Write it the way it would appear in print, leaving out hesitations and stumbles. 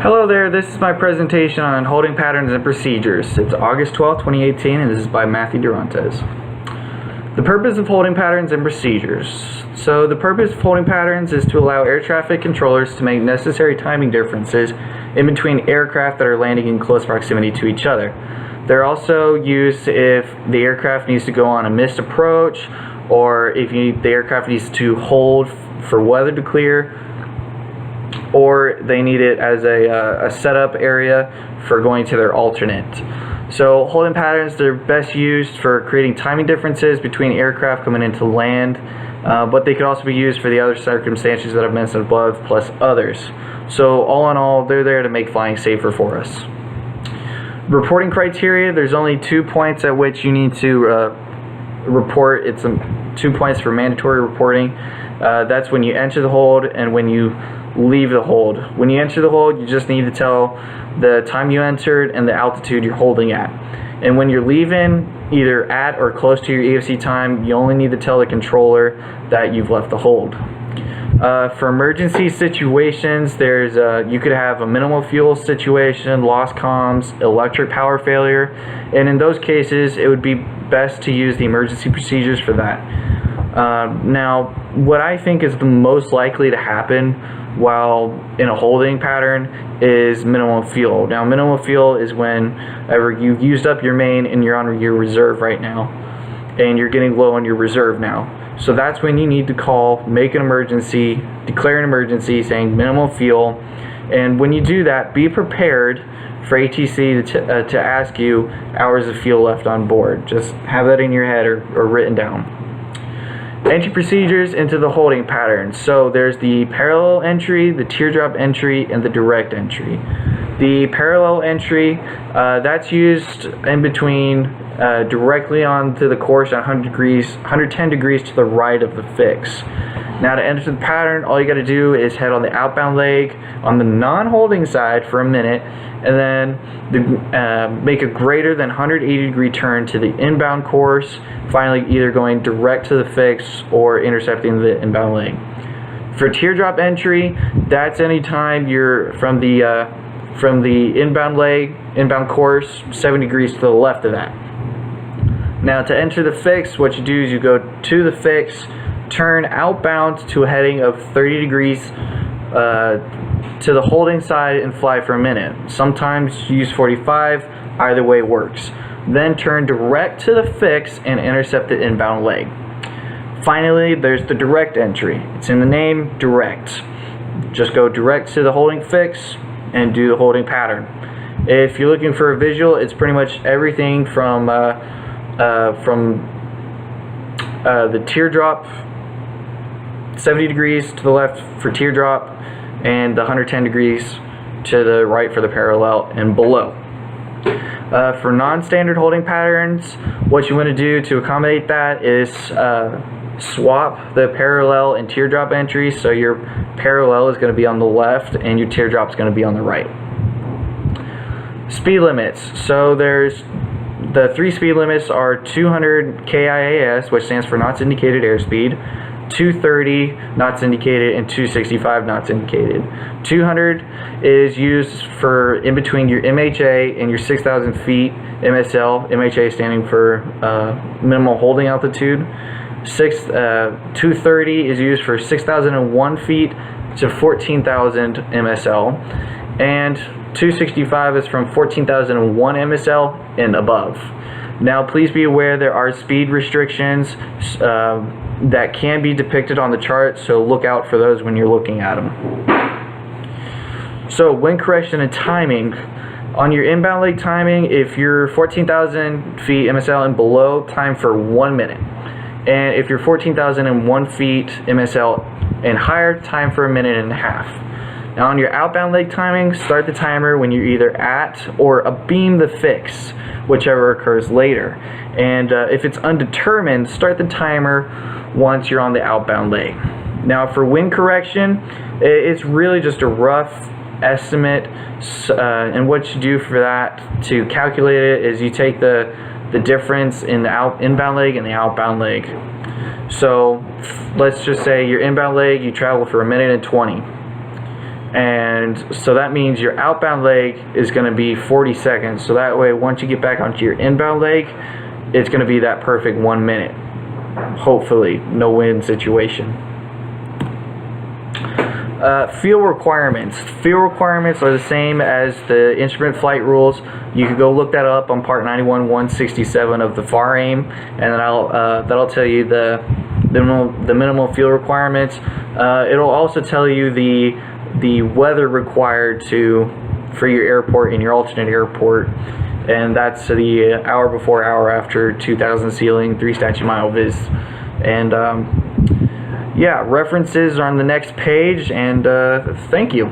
Hello there, this is my presentation on holding patterns and procedures. It's August 12, 2018, and this is by Matthew Durantes. The purpose of holding patterns and procedures. So the purpose of holding patterns is to allow air traffic controllers to make necessary timing differences in between aircraft that are landing in close proximity to each other. They're also used if the aircraft needs to go on a missed approach, or if the aircraft needs to hold for weather to clear, or they need it as a setup area for going to their alternate. So holding patterns, they're best used for creating timing differences between aircraft coming into land, but they could also be used for the other circumstances that I've mentioned above, plus others. So all in all, they're there to make flying safer for us. Reporting criteria, there's only 2 points at which you need to report. It's 2 points for mandatory reporting. That's when you enter the hold and when you leave the hold. When you enter the hold, you just need to tell the time you entered and the altitude you're holding at. And when you're leaving, either at or close to your EFC time, you only need to tell the controller that you've left the hold. For emergency situations, there's you could have a minimal fuel situation, lost comms, electric power failure, and in those cases, it would be best to use the emergency procedures for that. Now, what I think is the most likely to happen while in a holding pattern is minimum fuel. Now, minimum fuel is whenever you've used up your main and you're on your reserve right now, and you're getting low on your reserve now. So that's when you need to call, make an emergency, declare an emergency saying minimum fuel, and when you do that, be prepared for ATC to ask you hours of fuel left on board. Just have that in your head or written down. Entry procedures into the holding pattern. So there's the parallel entry, the teardrop entry, and the direct entry. The parallel entry, that's used in between directly onto the course at 110 degrees to the right of the fix. Now to enter the pattern, all you got to do is head on the outbound leg on the non-holding side for a minute, and then make a greater than 180 degree turn to the inbound course, finally either going direct to the fix or intercepting the inbound leg. For teardrop entry, that's anytime you're from the inbound leg, inbound course, 70 degrees to the left of that. Now to enter the fix, what you do is you go to the fix, turn outbound to a heading of 30 degrees to the holding side and fly for a minute. Sometimes use 45, either way works. Then turn direct to the fix and intercept the inbound leg. Finally, there's the direct entry. It's in the name, direct. Just go direct to the holding fix and do the holding pattern. If you're looking for a visual, it's pretty much everything from the teardrop, 70 degrees to the left for teardrop, and the 110 degrees to the right for the parallel and below. For non-standard holding patterns, what you want to do to accommodate that is swap the parallel and teardrop entries, so your parallel is going to be on the left and your teardrop is going to be on the right. Speed limits. So there's the 3 speed limits are 200 KIAS, which stands for knots indicated airspeed, 230 knots indicated, and 265 knots indicated. 200 is used for in between your MHA and your 6,000 feet MSL, MHA standing for minimal holding altitude. 230 is used for 6,001 feet to 14,000 MSL, and 265 is from 14,001 MSL and above. Now please be aware there are speed restrictions that can be depicted on the chart, so look out for those when you're looking at them. So wind correction and timing. On your inbound leg timing, if you're 14,000 feet MSL and below, time for 1 minute. And if you're 14,001 feet MSL and higher, time for 1.5 minutes. Now on your outbound leg timing, start the timer when you're either at or abeam the fix, whichever occurs later. And if it's undetermined, start the timer once you're on the outbound leg. Now for wind correction, it's really just a rough estimate, and what you do for that to calculate it is you take the difference in the inbound leg and the outbound leg. So let's just say your inbound leg, you travel for 1.20 minutes. And so that means your outbound leg is going to be 40 seconds. So that way, once you get back onto your inbound leg, it's going to be that perfect 1 minute. Hopefully, no win situation. Field requirements. Field requirements are the same as the instrument flight rules. You can go look that up on Part 91-167 of the FAR AIM, and then that'll tell you the minimal field requirements. It'll also tell you the weather required for your airport and your alternate airport, and that's the hour before, hour after, 2,000 ceiling, 3 statute mile vis, and yeah, references are on the next page, and thank you.